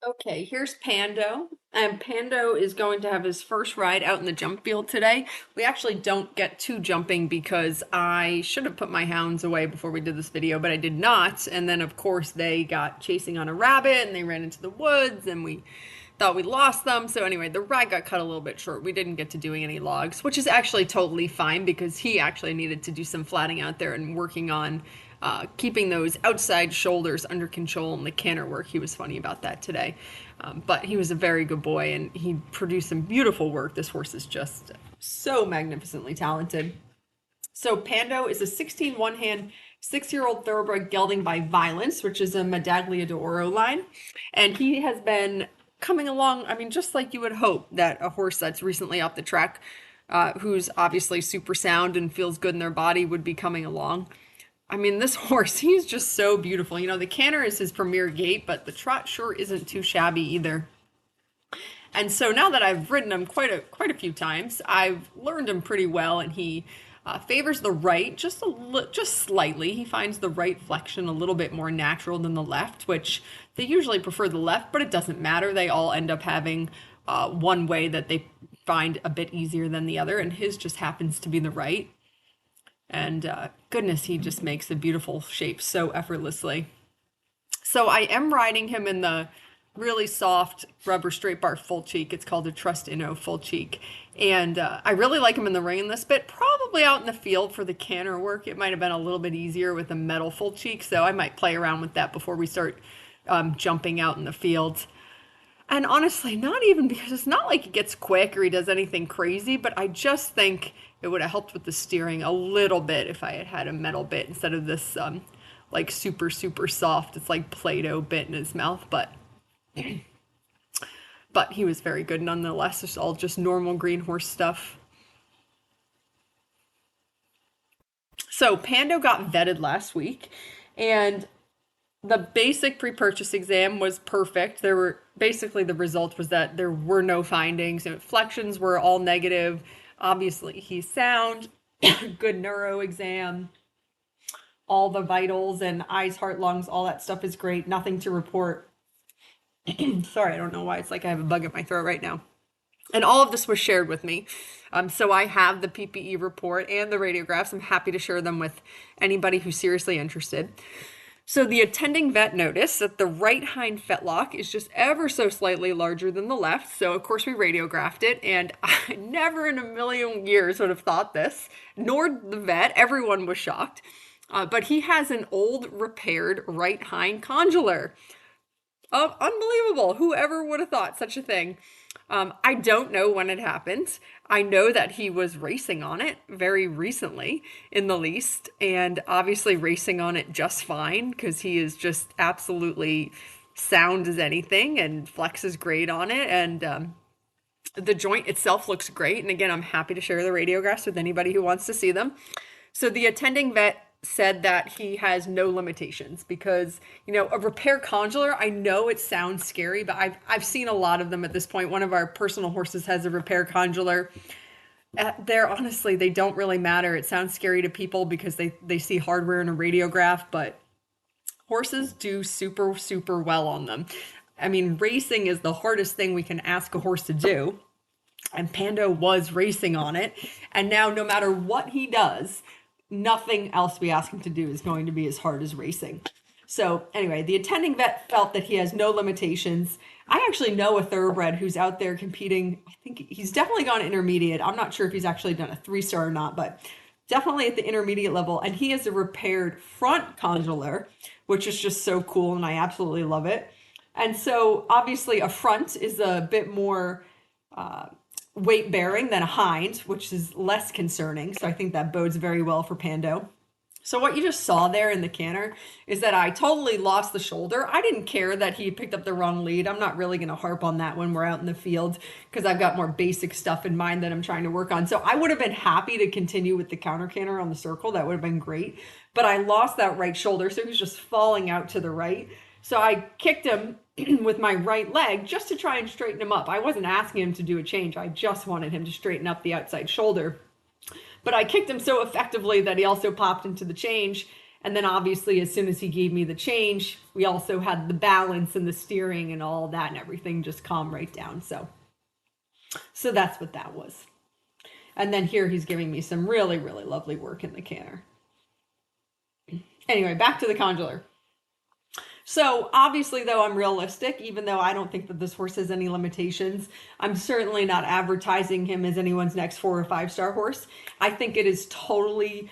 Okay, here's Pando. And Pando is going to have his first ride out in the jump field today. We actually don't get to jumping because I should have put my hounds away before we did this video, but I did not. And then, of course, they got chasing on a rabbit and they ran into the woods and we thought we lost them. So, anyway, the ride got cut a little bit short. We didn't get to doing any logs, which is actually totally fine because he actually needed to do some flatting out there and working on keeping those outside shoulders under control in the canter work. He was funny about that today. But he was a very good boy and he produced some beautiful work. This horse is just so magnificently talented. So Pando is a 16 one-hand 6-year-old thoroughbred gelding by Violence, which is a Medaglia d'Oro line. And he has been coming along, I mean, just like you would hope that a horse that's recently off the track, who's obviously super sound and feels good in their body, would be coming along. I mean, this horse, he's just so beautiful. You know, the canter is his premier gait, but the trot sure isn't too shabby either. And so now that I've ridden him quite a few times, I've learned him pretty well, and he favors the right just slightly. He finds the right flexion a little bit more natural than the left, which they usually prefer the left, but it doesn't matter. They all end up having one way that they find a bit easier than the other, and his just happens to be the right. And goodness, he just makes a beautiful shape so effortlessly. So I am riding him in the really soft rubber straight bar full cheek. It's called a Trust Inno full cheek. And I really like him in the ring in this bit. Probably out in the field for the canter work, it might have been a little bit easier with a metal full cheek. So I might play around with that before we start jumping out in the field. And honestly, not even because it's not like he gets quick or he does anything crazy, but I just think it would have helped with the steering a little bit if I had had a metal bit instead of this like super soft. It's like Play-Doh bit in his mouth, but he was very good nonetheless. It's all just normal green horse stuff. So Pando got vetted last week, and the basic pre-purchase exam was perfect. There were basically the result was that there were no findings. Inflections were all negative. Obviously, he's sound. Good neuro exam. All the vitals and eyes, heart, lungs, all that stuff is great. Nothing to report. Sorry, I don't know why. It's like I have a bug in my throat right now. And all of this was shared with me. So I have the PPE report and the radiographs. I'm happy to share them with anybody who's seriously interested. So the attending vet noticed that the right hind fetlock is just ever so slightly larger than the left. So of course we radiographed it, and I never in a million years would have thought this, nor the vet. Everyone was shocked. But he has an old repaired right hind condylar. Unbelievable. Whoever would have thought such a thing? I don't know when it happened. I know that he was racing on it very recently, in the least, and obviously racing on it just fine because he is just absolutely sound as anything and flexes great on it. And the joint itself looks great. And again, I'm happy to share the radiographs with anybody who wants to see them. So the attending vet said that he has no limitations because, you know, a repair condylar, I know it sounds scary, but I've seen a lot of them at this point. One of our personal horses has a repair condylar. They're honestly, they don't really matter. It sounds scary to people because they see hardware in a radiograph, but horses do super well on them. I mean, racing is the hardest thing we can ask a horse to do. And Pando was racing on it. And now no matter what he does, nothing else we ask him to do is going to be as hard as racing. So anyway, the attending vet felt that he has no limitations. I actually know a thoroughbred who's out there competing. I think he's definitely gone intermediate. I'm not sure if he's actually done a 3-star or not, but definitely at the intermediate level. And he has a repaired front condylar, which is just so cool. And I absolutely love it. And so obviously a front is a bit more weight bearing than a hind, which is less concerning. So I think that bodes very well for Pando. So what you just saw there in the canter is that I totally lost the shoulder. I didn't care that he picked up the wrong lead. I'm not really going to harp on that when we're out in the field because I've got more basic stuff in mind that I'm trying to work on. So I would have been happy to continue with the counter canter on the circle. That would have been great. But I lost that right shoulder, so he was just falling out to the right. So I kicked him with my right leg just to try and straighten him up. I wasn't asking him to do a change. I just wanted him to straighten up the outside shoulder. But I kicked him so effectively that he also popped into the change. And then obviously, as soon as he gave me the change, we also had the balance and the steering and all that, and everything just calmed right down. So that's what that was. And then here he's giving me some really, really lovely work in the canter. Anyway, back to the conjurer. So obviously, though, I'm realistic, even though I don't think that this horse has any limitations. I'm certainly not advertising him as anyone's next 4 or 5 star horse. I think it is totally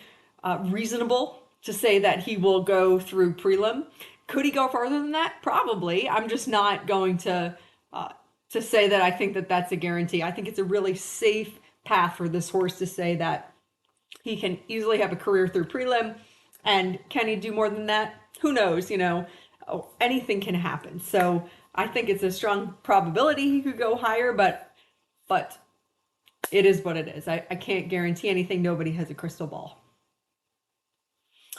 reasonable to say that he will go through prelim. Could he go farther than that? Probably. I'm just not going to say that I think that that's a guarantee. I think it's a really safe path for this horse to say that he can easily have a career through prelim. And can he do more than that? Who knows? Anything can happen. So I think it's a strong probability he could go higher, but it is what it is. I can't guarantee anything. Nobody has a crystal ball.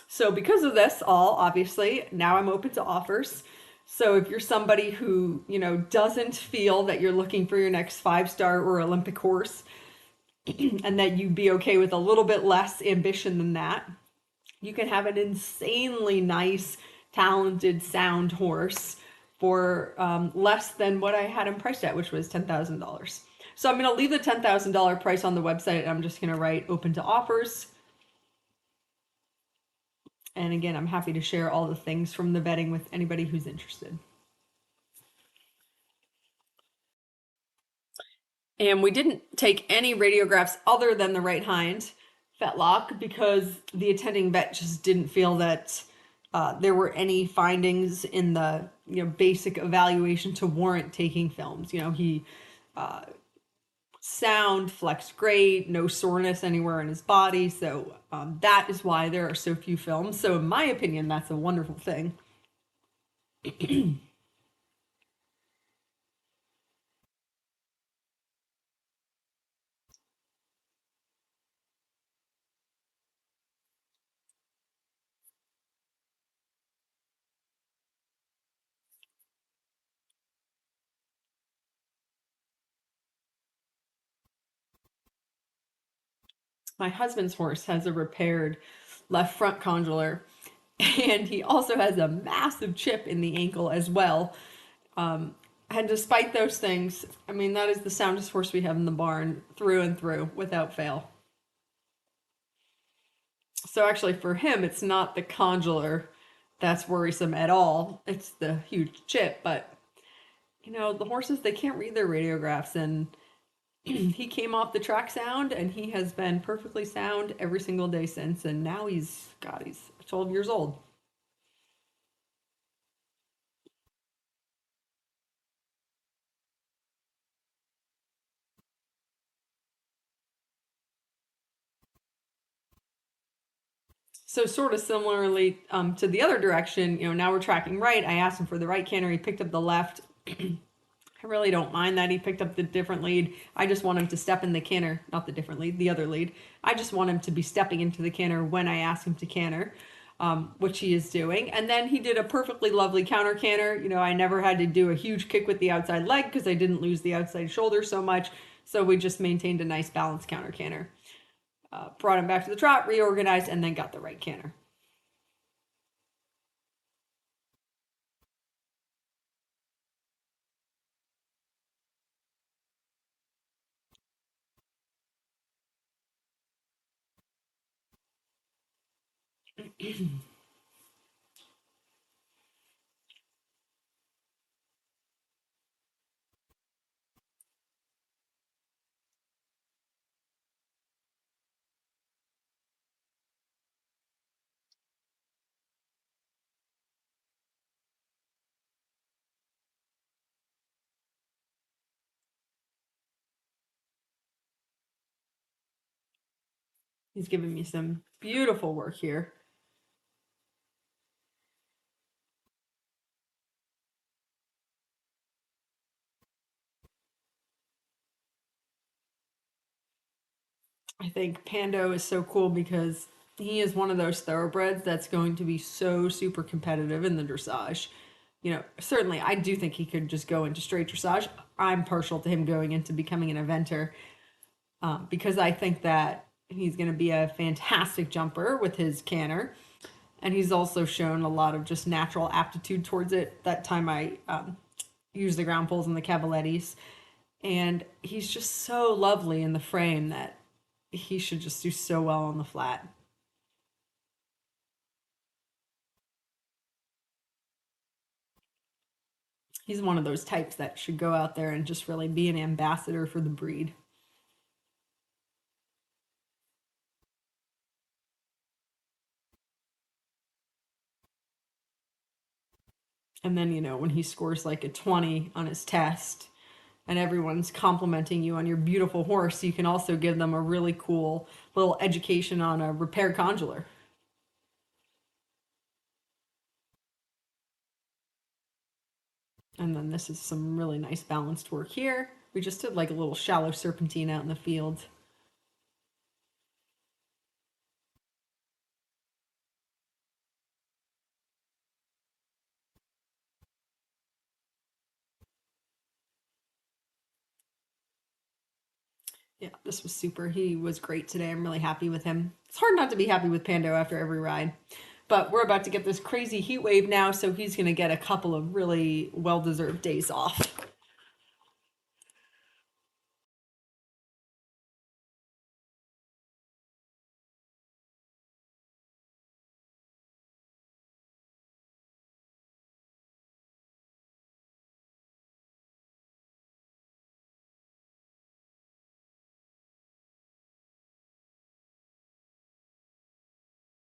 So because of this all, obviously, now I'm open to offers. So if you're somebody who, doesn't feel that you're looking for your next 5 star or Olympic horse, and that you'd be okay with a little bit less ambition than that, you can have an insanely nice, talented, sound horse for less than what I had him priced at, which was $10,000. So I'm going to leave the $10,000 price on the website. I'm just going to write open to offers. And again, I'm happy to share all the things from the betting with anybody who's interested. And we didn't take any radiographs other than the right hind fetlock because the attending vet just didn't feel that there were any findings in the basic evaluation to warrant taking films. He sound, flexed great, no soreness anywhere in his body. So that is why there are so few films. So in my opinion, that's a wonderful thing. My husband's horse has a repaired left front condylar, and he also has a massive chip in the ankle as well. And despite those things, I mean, that is the soundest horse we have in the barn through and through without fail. So actually, for him, it's not the condylar that's worrisome at all. It's the huge chip. But, the horses, they can't read their radiographs. And he came off the track sound and he has been perfectly sound every single day since. And now he's 12 years old. So sort of similarly to the other direction, now we're tracking right. I asked him for the right canter. He picked up the left. I really don't mind that he picked up the different lead. I just want him to step in the canter, not the different lead, the other lead. I just want him to be stepping into the canter when I ask him to canter, which he is doing. And then he did a perfectly lovely counter canter. I never had to do a huge kick with the outside leg because I didn't lose the outside shoulder so much. So we just maintained a nice balanced counter canter. Brought him back to the trot, reorganized, and then got the right canter. He's giving me some beautiful work here. I think Pando is so cool because he is one of those thoroughbreds that's going to be so super competitive in the dressage. Certainly I do think he could just go into straight dressage. I'm partial to him going into becoming an eventer because I think that he's going to be a fantastic jumper with his canter. And he's also shown a lot of just natural aptitude towards it. That time I used the ground poles and the cavalettis. And he's just so lovely in the frame that he should just do so well on the flat. He's one of those types that should go out there and just really be an ambassador for the breed. And then, when he scores like a 20 on his test and everyone's complimenting you on your beautiful horse, you can also give them a really cool little education on a repair condylar. And then this is some really nice balanced work here. We just did like a little shallow serpentine out in the field. Yeah, this was super. He was great today. I'm really happy with him. It's hard not to be happy with Pando after every ride. But we're about to get this crazy heat wave now, so he's going to get a couple of really well deserved days off.